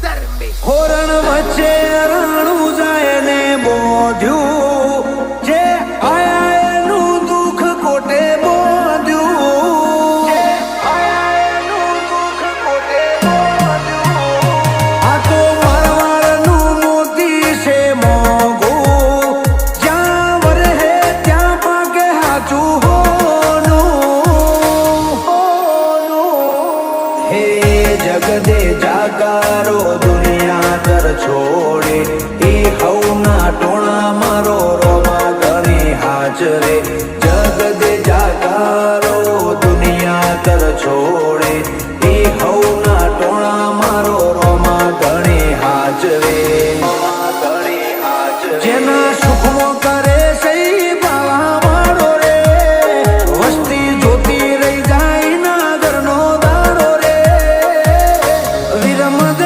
હોરણ વચ્ચે રાણું જાય ને બોધ્યું જે આયા એનું દુઃખ કોટે બોધ્યું આ તો મારવાડનું મોતી છે મોંઘું જ્યાં વરહે ત્યાં પાકે હાચું હોનું હે જગદે જાકારો છોડે એ હવના ટોણા મારો રોમા ગણે હાજરે જગદે જાકારો દુનિયા કર છોડે એ હવના ટોણા મારો રોમા ગણે હાજરે